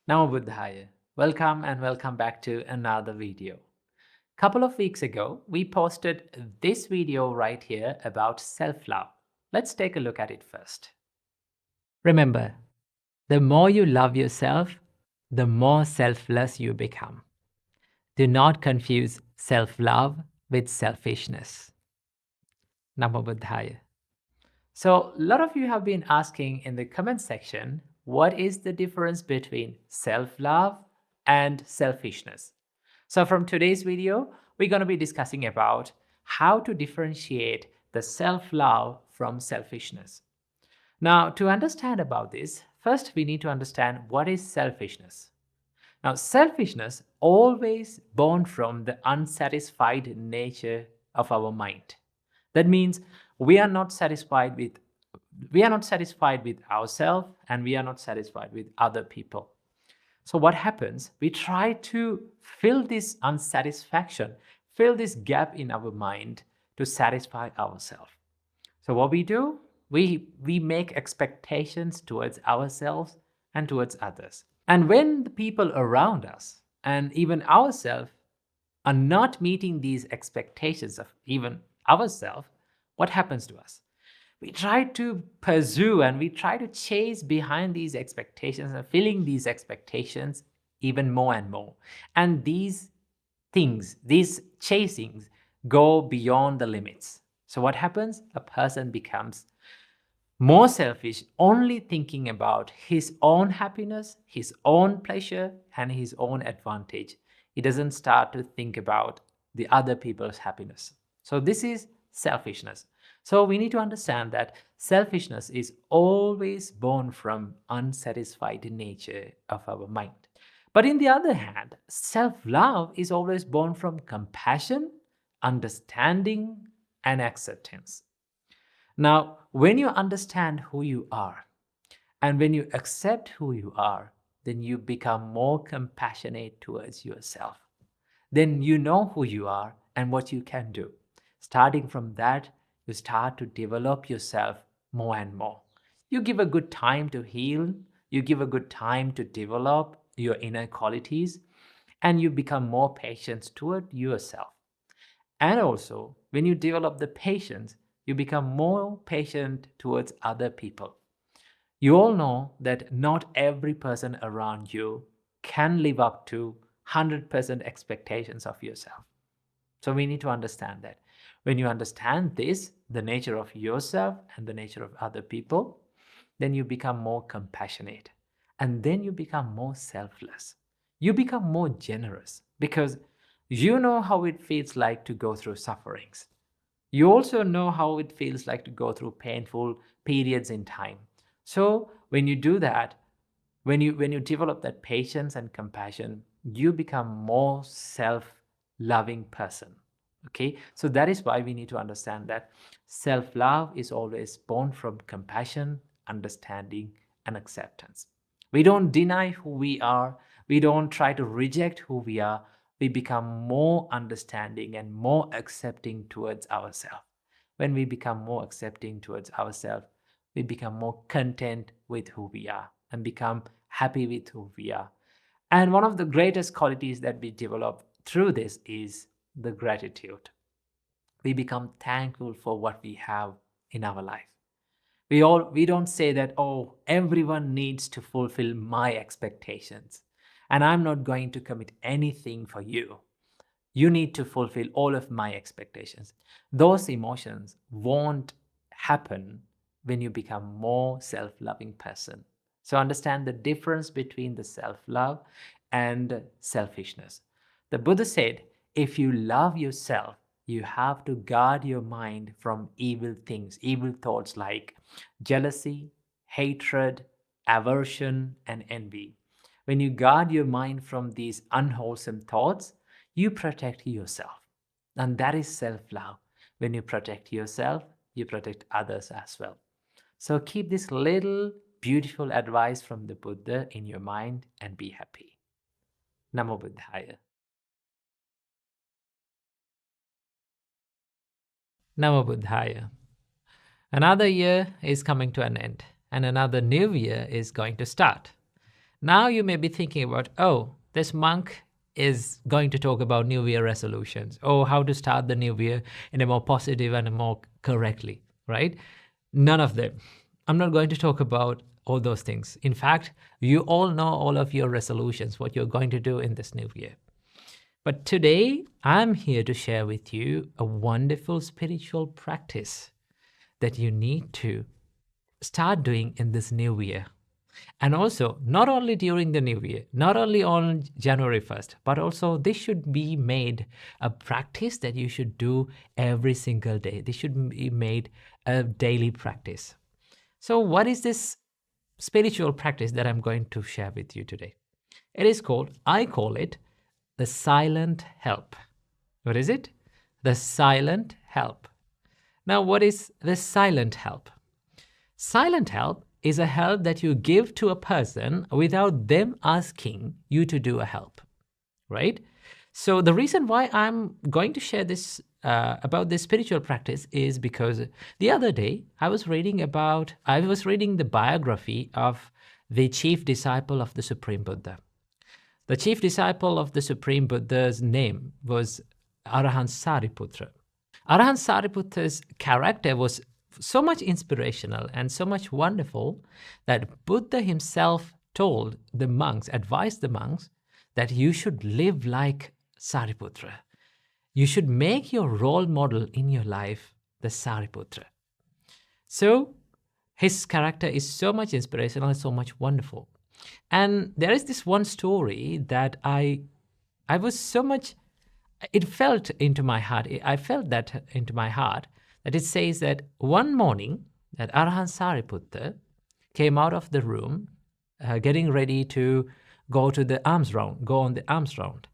Namo Buddhaya. Welcome and welcome back to another video. Couple of weeks ago, we posted this video right here about self-love. Let's take a look at it first. Remember, the more you love yourself, the more selfless you become. Do not confuse self-love with selfishness. Namo Buddhaya. So, a lot of you have been asking in the comment section, what is the difference between self-love and selfishness? So from today's video, we're going to be discussing about how to differentiate the self-love from selfishness. Now, to understand about this, first we need to understand what is selfishness. Now, selfishness always born from the unsatisfied nature of our mind. That means we are not satisfied with ourselves, and we are not satisfied with other people. So what happens? We try to fill this unsatisfaction, fill this gap in our mind to satisfy ourselves. So what we do? We make expectations towards ourselves and towards others. And when the people around us and even ourselves are not meeting these expectations of even ourselves, what happens to us? We try to pursue and we try to chase behind these expectations and filling these expectations even more and more. And these things, these chasings go beyond the limits. So what happens? A person becomes more selfish, only thinking about his own happiness, his own pleasure, and his own advantage. He doesn't start to think about the other people's happiness. So this is selfishness. So we need to understand that selfishness is always born from unsatisfied nature of our mind. But in the other hand, self-love is always born from compassion, understanding, and acceptance. Now, when you understand who you are and when you accept who you are, then you become more compassionate towards yourself. Then you know who you are and what you can do. Starting from that, you start to develop yourself more and more. You give a good time to heal, you give a good time to develop your inner qualities, and you become more patient toward yourself. And also, when you develop the patience, you become more patient towards other people. You all know that not every person around you can live up to 100% expectations of yourself. So we need to understand that. When you understand this, the nature of yourself and the nature of other people, then you become more compassionate. And then you become more selfless. You become more generous because you know how it feels like to go through sufferings. You also know how it feels like to go through painful periods in time. So when you do that, when you develop that patience and compassion, you become more self-loving person. Okay, so that is why we need to understand that self-love is always born from compassion, understanding, and acceptance. We don't deny who we are. We don't try to reject who we are. We become more understanding and more accepting towards ourselves. When we become more accepting towards ourselves, we become more content with who we are and become happy with who we are. And one of the greatest qualities that we develop through this is the gratitude. We become thankful for what we have in our life. We don't say that, oh, everyone needs to fulfill my expectations and I'm not going to commit anything for you. You need to fulfill all of my expectations. Those emotions won't happen when you become more self-loving person. So understand the difference between the self-love and selfishness. The Buddha said, if you love yourself, you have to guard your mind from evil things, evil thoughts like jealousy, hatred, aversion, and envy. When you guard your mind from these unwholesome thoughts, you protect yourself. And that is self-love. When you protect yourself, you protect others as well. So keep this little beautiful advice from the Buddha in your mind and be happy. Namo Buddhaya. Namo Buddhaya. Another year is coming to an end and another new year is going to start. Now you may be thinking about, oh, this monk is going to talk about New Year resolutions, or how to start the New Year in a more positive and a more correctly, right? None of them. I'm not going to talk about all those things. In fact, you all know all of your resolutions, what you're going to do in this new year. But today, I'm here to share with you a wonderful spiritual practice that you need to start doing in this new year. And also, not only during the new year, not only on January 1st, but also this should be made a practice that you should do every single day. This should be made a daily practice. So what is this spiritual practice that I'm going to share with you today? I call it the silent help. What is it? The silent help. Now, what is the silent help? Silent help is a help that you give to a person without them asking you to do a help, right? So the reason why I'm going to share this about this spiritual practice is because the other day I was reading the biography of the chief disciple of the Supreme Buddha. The chief disciple of the Supreme Buddha's name was Arahant Sariputra. Arahant Sariputra's character was so much inspirational and so much wonderful that Buddha himself advised the monks that you should live like Sariputra. You should make your role model in your life the Sariputra. So his character is so much inspirational and so much wonderful. And there is this one story that I was so much, it felt into my heart. I felt that into my heart, that it says that one morning that Arahant Sariputra came out of the room, getting ready to go on the alms round.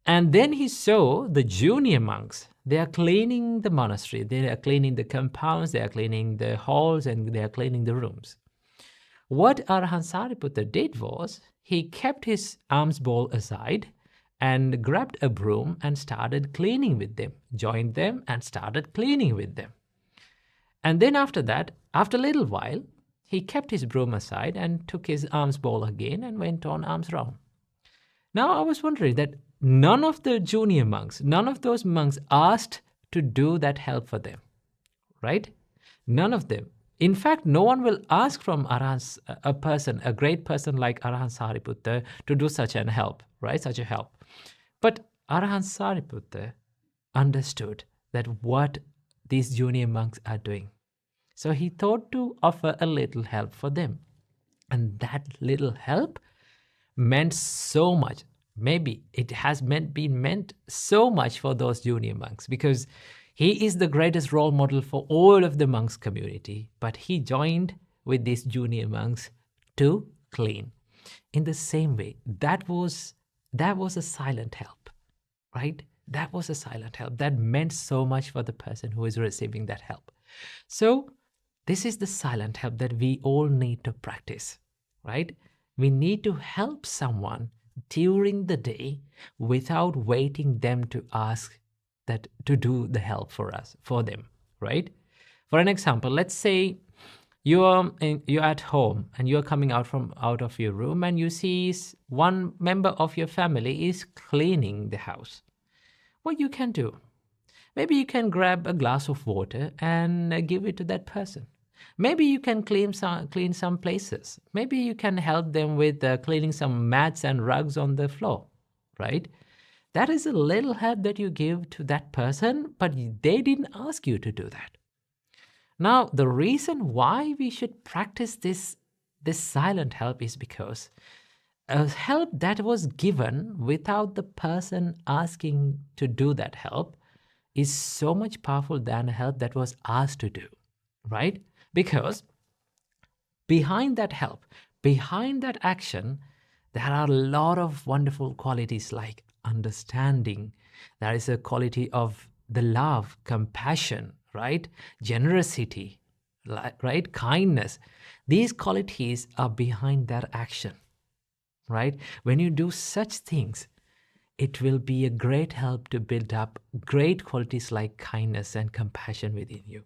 And then he saw the junior monks. They are cleaning the monastery. They are cleaning the compounds. They are cleaning the halls, and they are cleaning the rooms. What Arahant Sariputra did was he kept his alms bowl aside and grabbed a broom and started cleaning with them, joined them and started cleaning with them. And then after that, after a little while, he kept his broom aside and took his alms bowl again and went on alms round. Now I was wondering that none of the junior monks, none of those monks asked to do that help for them, right? None of them. In fact, no one will ask from a great person like Arahant Sariputra to do such a help, right? Such a help. But Arahant Sariputra understood that what these junior monks are doing. So he thought to offer a little help for them. And that little help meant so much. Maybe it has been meant so much for those junior monks, because he is the greatest role model for all of the monks community, but he joined with these junior monks to clean. In the same way, that was a silent help, right? That was a silent help. That meant so much for the person who is receiving that help. So this is the silent help that we all need to practice, right? We need to help someone during the day without waiting them to ask that to do the help for them, right? For an example, let's say you're at home and you're coming out of your room and you see one member of your family is cleaning the house. What you can do? Maybe you can grab a glass of water and give it to that person. Maybe you can clean some places. Maybe you can help them with cleaning some mats and rugs on the floor, right? That is a little help that you give to that person, but they didn't ask you to do that. Now, the reason why we should practice this silent help is because a help that was given without the person asking to do that help is so much powerful than a help that was asked to do, right? Because behind that help, behind that action, there are a lot of wonderful qualities like understanding. There is a quality of the love, compassion, right? Generosity, right? Kindness. These qualities are behind that action, right? When you do such things, it will be a great help to build up great qualities like kindness and compassion within you,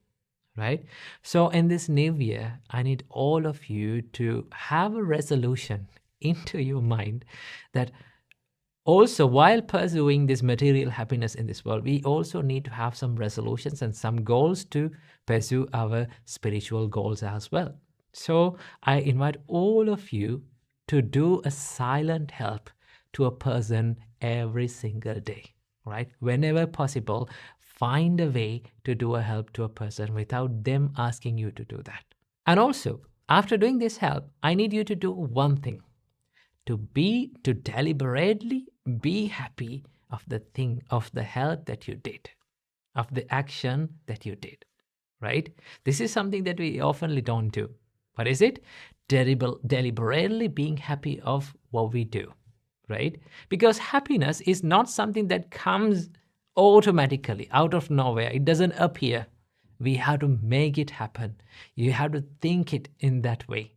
right? So in this new year, I need all of you to have a resolution, into your mind that also, while pursuing this material happiness in this world, we also need to have some resolutions and some goals to pursue our spiritual goals as well. So I invite all of you to do a silent help to a person every single day, right? Whenever possible, find a way to do a help to a person without them asking you to do that. And also, after doing this help, I need you to do one thing. To deliberately be happy of the thing, of the help that you did, of the action that you did, right? This is something that we oftenly don't do. What is it? Deliberately being happy of what we do, right? Because happiness is not something that comes automatically out of nowhere. It doesn't appear. We have to make it happen. You have to think it in that way.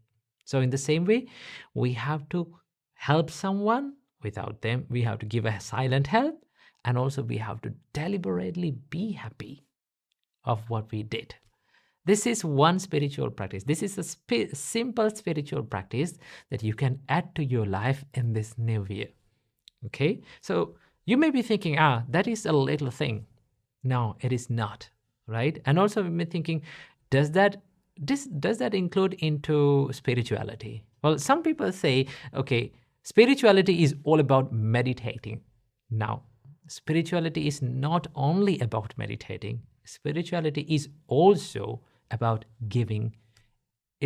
So in the same way, we have to help someone without them. We have to give a silent help, and also we have to deliberately be happy of what we did. This is one spiritual practice. This is a simple spiritual practice that you can add to your life in this new year. Okay? So you may be thinking, that is a little thing. No, it is not, right? And also you may be thinking, does that include into spirituality? Well, some people say, okay, spirituality is all about meditating. Now, spirituality is not only about meditating. Spirituality is also about giving.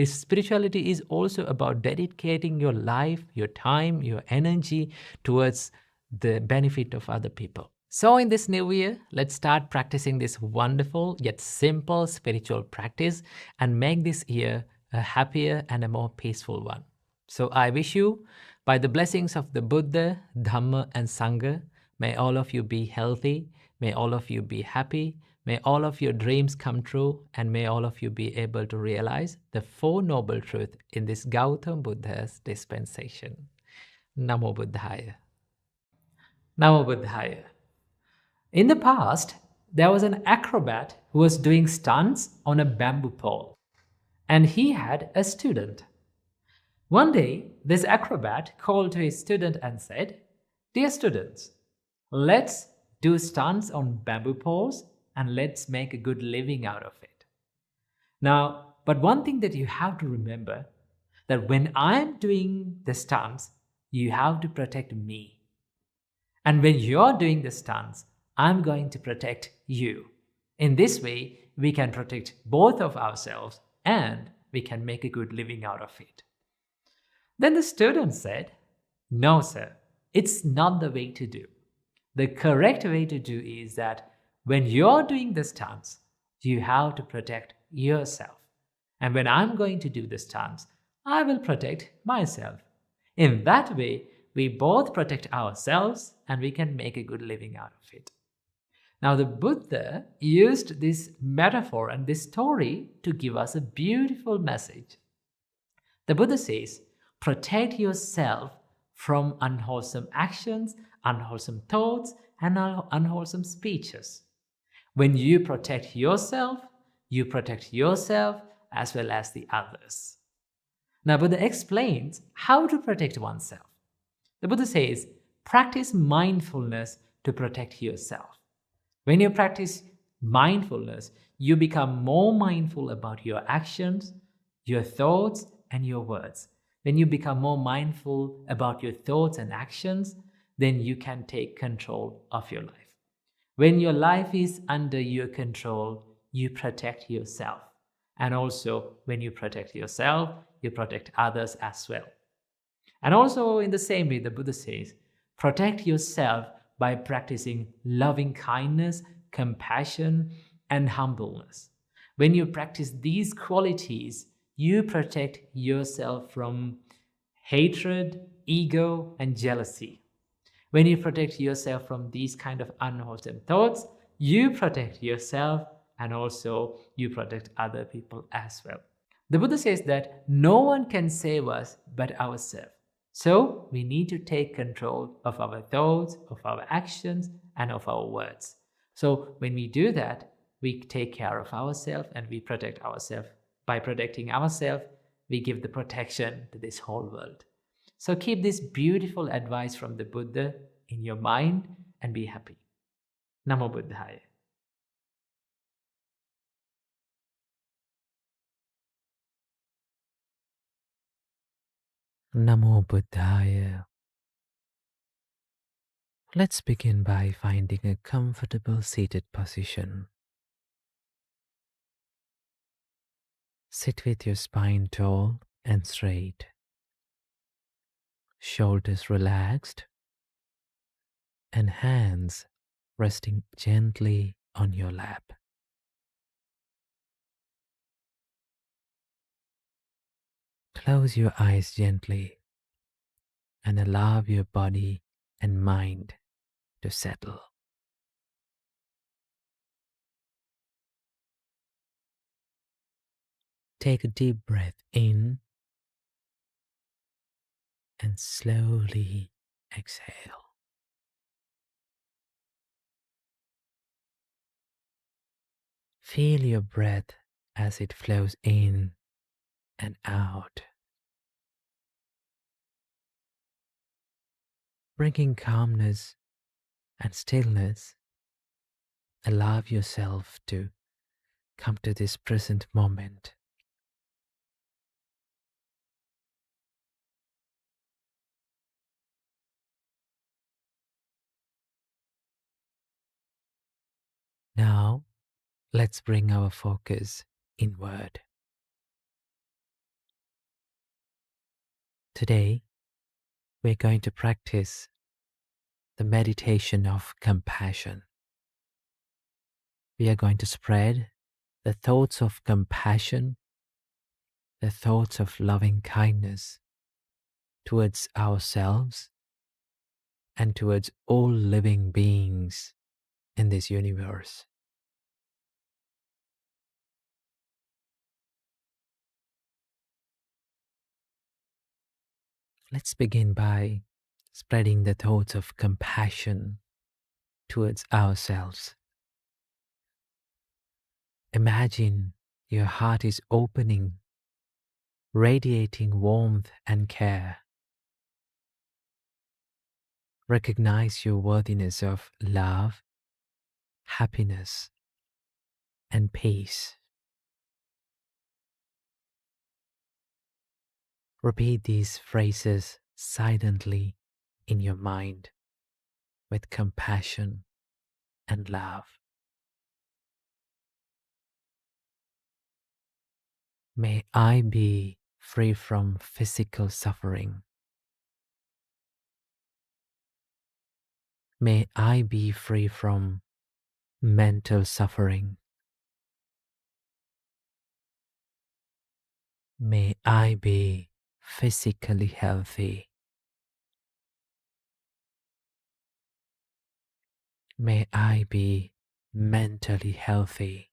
Spirituality is also about dedicating your life, your time, your energy towards the benefit of other people. So in this new year, let's start practicing this wonderful yet simple spiritual practice and make this year a happier and a more peaceful one. So I wish you, by the blessings of the Buddha, Dhamma and Sangha, may all of you be healthy, may all of you be happy, may all of your dreams come true, and may all of you be able to realize the Four Noble Truths in this Gautam Buddha's dispensation. Namo Buddhaya. Namo Buddhaya. In the past, there was an acrobat who was doing stunts on a bamboo pole, and he had a student. One day, this acrobat called to his student and said, "Dear students, let's do stunts on bamboo poles and let's make a good living out of it." Now, but one thing that you have to remember, that when I'm doing the stunts, you have to protect me. And when you're doing the stunts, I'm going to protect you. In this way, we can protect both of ourselves and we can make a good living out of it. Then the student said, "No, sir, it's not the way to do. The correct way to do is that when you're doing the stunts, you have to protect yourself. And when I'm going to do the stunts, I will protect myself. In that way, we both protect ourselves and we can make a good living out of it." Now, the Buddha used this metaphor and this story to give us a beautiful message. The Buddha says, protect yourself from unwholesome actions, unwholesome thoughts, and unwholesome speeches. When you protect yourself as well as the others. Now, Buddha explains how to protect oneself. The Buddha says, practice mindfulness to protect yourself. When you practice mindfulness, you become more mindful about your actions, your thoughts, and your words. When you become more mindful about your thoughts and actions, then you can take control of your life. When your life is under your control, you protect yourself. And also, when you protect yourself, you protect others as well. And also, in the same way, the Buddha says, protect yourself by practicing loving kindness, compassion, and humbleness. When you practice these qualities, you protect yourself from hatred, ego, and jealousy. When you protect yourself from these kind of unwholesome thoughts, you protect yourself and also you protect other people as well. The Buddha says that no one can save us but ourselves. So we need to take control of our thoughts, of our actions, and of our words. So when we do that, we take care of ourselves and we protect ourselves. By protecting ourselves, we give the protection to this whole world. So keep this beautiful advice from the Buddha in your mind and be happy. Namo Buddhaya. Namo Buddhaya. Let's begin by finding a comfortable seated position. Sit with your spine tall and straight, shoulders relaxed, and hands resting gently on your lap. Close your eyes gently and allow your body and mind to settle. Take a deep breath in and slowly exhale. Feel your breath as it flows in and out, bringing calmness and stillness. Allow yourself to come to this present moment. Now, let's bring our focus inward. Today, we're going to practice the meditation of compassion. We are going to spread the thoughts of compassion, the thoughts of loving kindness towards ourselves and towards all living beings in this universe. Let's begin by spreading the thoughts of compassion towards ourselves. Imagine your heart is opening, radiating warmth and care. Recognize your worthiness of love, happiness, and peace. Repeat these phrases silently in your mind with compassion and love. May I be free from physical suffering. May I be free from mental suffering. May I be physically healthy. May I be mentally healthy.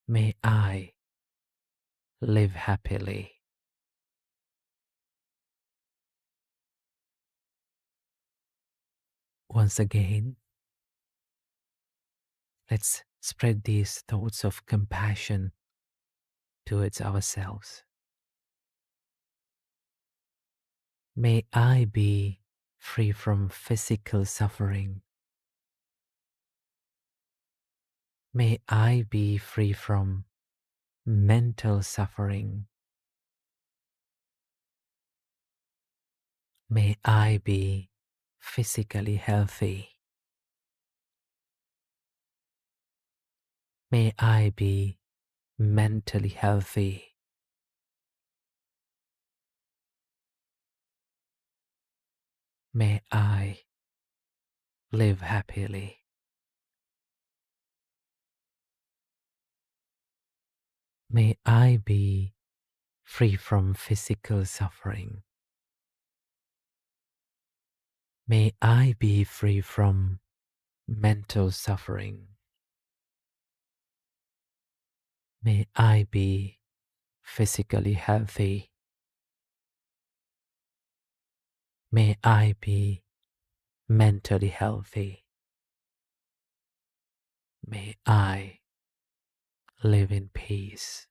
May I live happily. Once again, let's spread these thoughts of compassion towards ourselves. May I be free from physical suffering. May I be free from mental suffering. May I be physically healthy. May I be mentally healthy. May I live happily. May I be free from physical suffering. May I be free from mental suffering. May I be physically healthy. May I be mentally healthy. May I live in peace.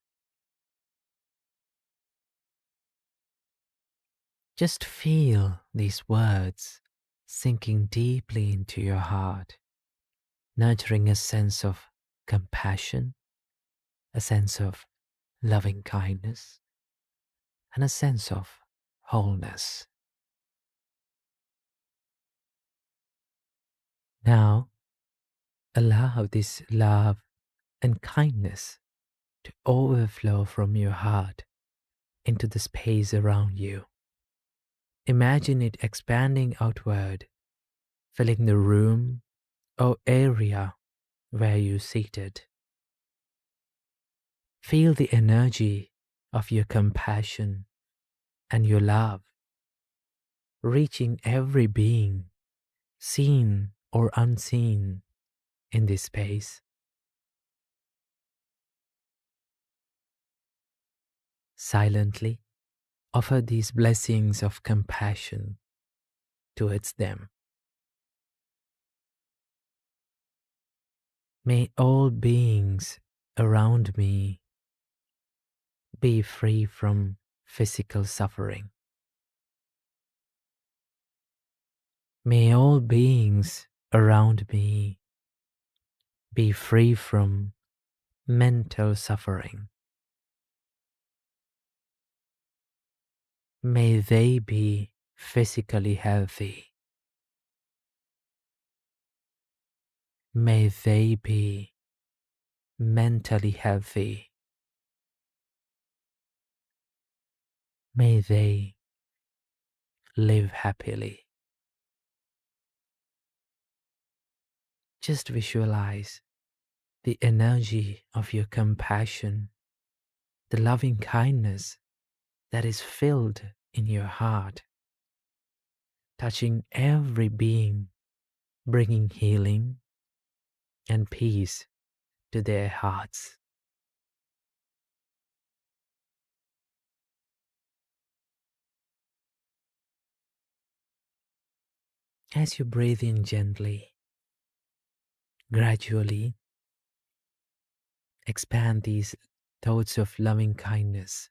Just feel these words sinking deeply into your heart, nurturing a sense of compassion, a sense of loving kindness, and a sense of wholeness. Now, allow this love and kindness to overflow from your heart into the space around you. Imagine it expanding outward, filling the room or area where you're seated. Feel the energy of your compassion and your love reaching every being, seen or unseen, in this space. Silently offer these blessings of compassion towards them. May all beings around me be free from physical suffering. May all beings around me be free from mental suffering. May they be physically healthy. May they be mentally healthy. May they live happily. Just visualize the energy of your compassion, the loving kindness that is filled in your heart, touching every being, bringing healing and peace to their hearts. As you breathe in gently, gradually expand these thoughts of loving kindness,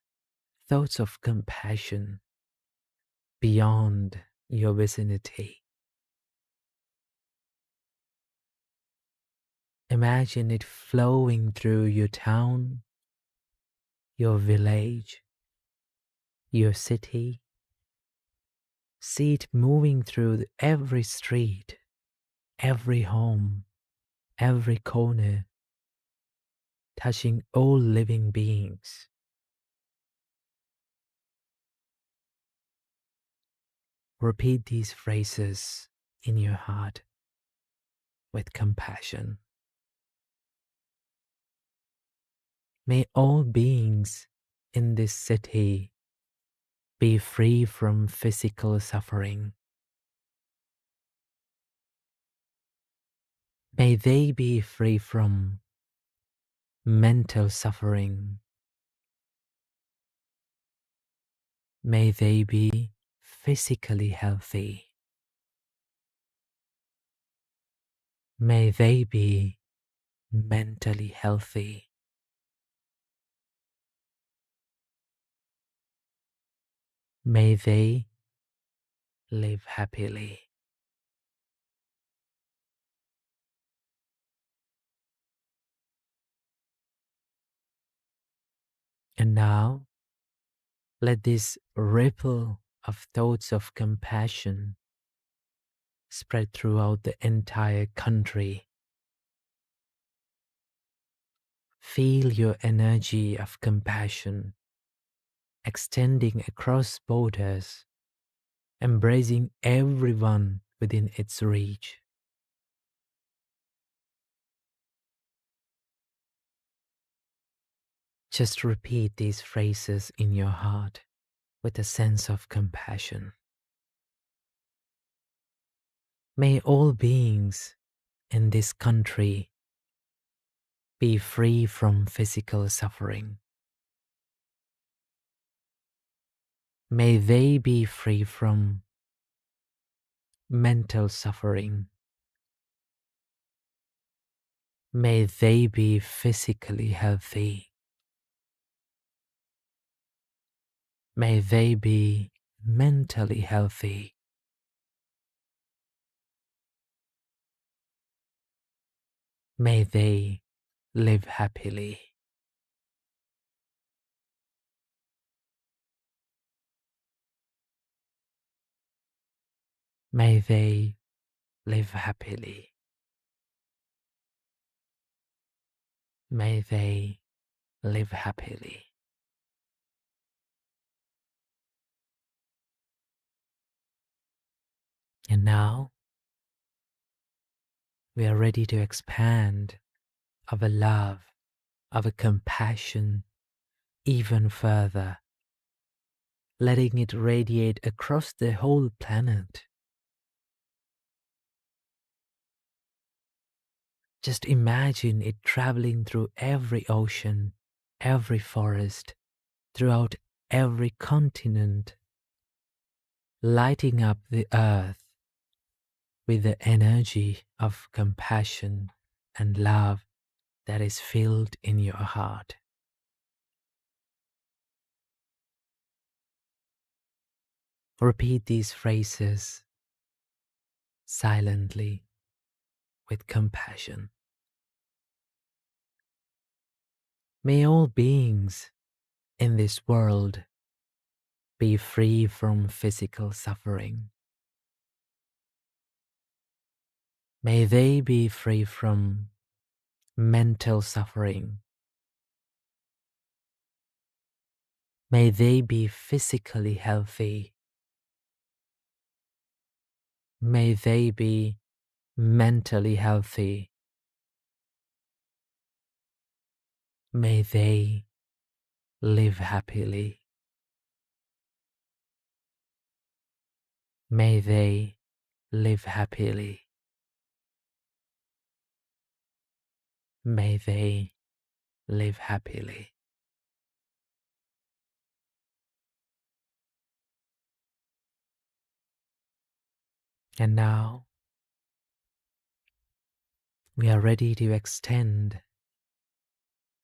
thoughts of compassion beyond your vicinity. Imagine it flowing through your town, your village, your city. See it moving through every street, every home, every corner, touching all living beings. Repeat these phrases in your heart with compassion. May all beings in this city be free from physical suffering. May they be free from mental suffering. May they be physically healthy. May they be mentally healthy. May they live happily. And now, let this ripple of thoughts of compassion spread throughout the entire country. Feel your energy of compassion extending across borders, embracing everyone within its reach. Just repeat these phrases in your heart with a sense of compassion. May all beings in this country be free from physical suffering. May they be free from mental suffering. May they be physically healthy. May they be mentally healthy. May they live happily. May they live happily. May they live happily. And now we are ready to expand our love, our compassion even further, letting it radiate across the whole planet. Just imagine it traveling through every ocean, every forest, throughout every continent, lighting up the earth with the energy of compassion and love that is filled in your heart. Repeat these phrases silently with compassion. May all beings in this world be free from physical suffering. May they be free from mental suffering. May they be physically healthy. May they be mentally healthy. May they live happily. May they live happily. May they live happily. And now we are ready to extend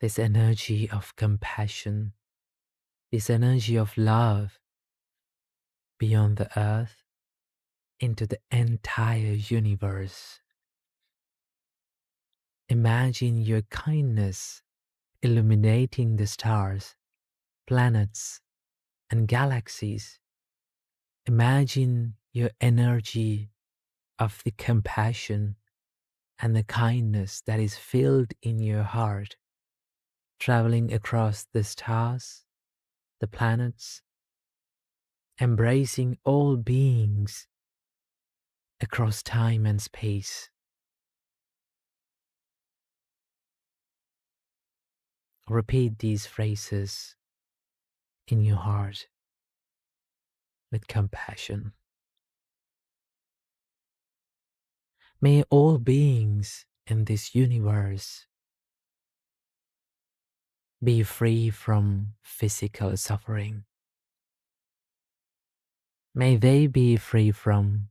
this energy of compassion, this energy of love beyond the earth into the entire universe. Imagine your kindness illuminating the stars, planets, and galaxies. Imagine your energy of the compassion and the kindness that is filled in your heart, traveling across the stars, the planets, embracing all beings across time and space. Repeat these phrases in your heart with compassion. May all beings in this universe be free from physical suffering. May they be free from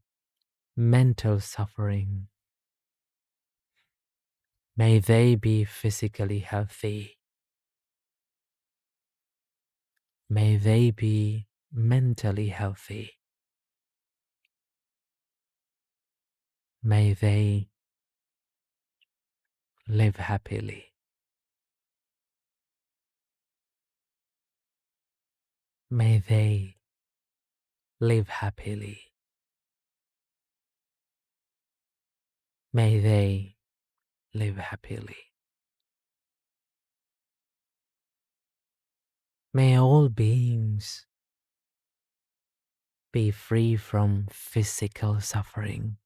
mental suffering. May they be physically healthy. May they be mentally healthy. May they live happily. May they live happily. May they live happily. May all beings be free from physical suffering.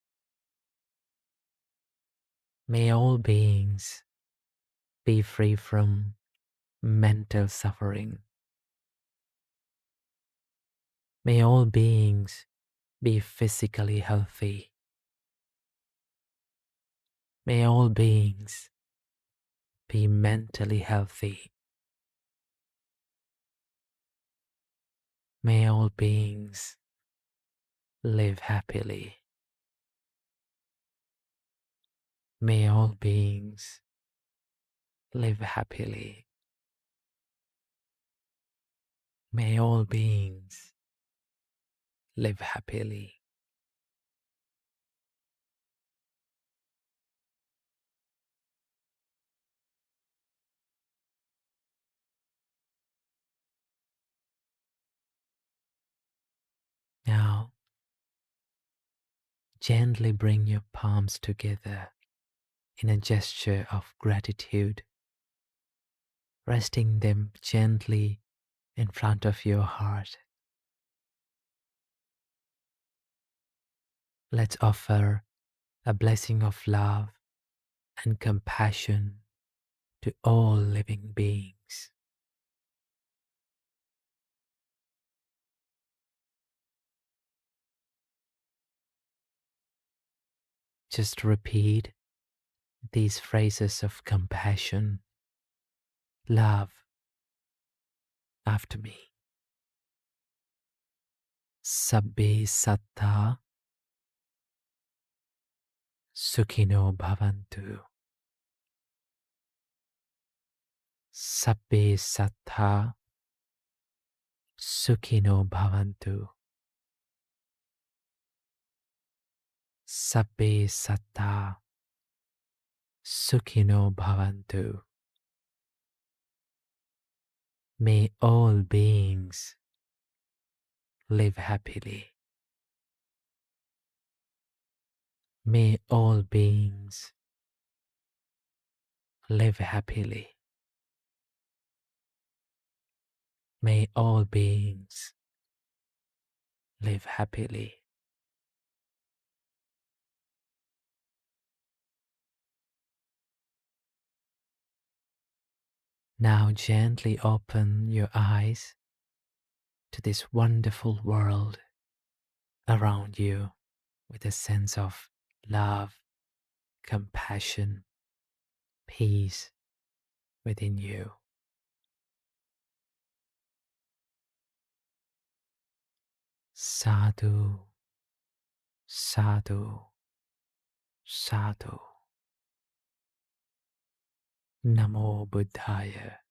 May all beings be free from mental suffering. May all beings be physically healthy. May all beings be mentally healthy. May all beings live happily. May all beings live happily. May all beings live happily. Now, gently bring your palms together in a gesture of gratitude, resting them gently in front of your heart. Let's offer a blessing of love and compassion to all living beings. Just repeat these phrases of compassion, love after me. Sabbe sattva sukhino bhavantu. Sabbe sattva sukhino bhavantu. Sabbe sattva sukhino bhavantu. May all beings live happily. May all beings live happily. May all beings live happily. Now gently open your eyes to this wonderful world around you with a sense of love, compassion, peace within you. Sadhu, sadhu, sadhu. Namo Buddhaya.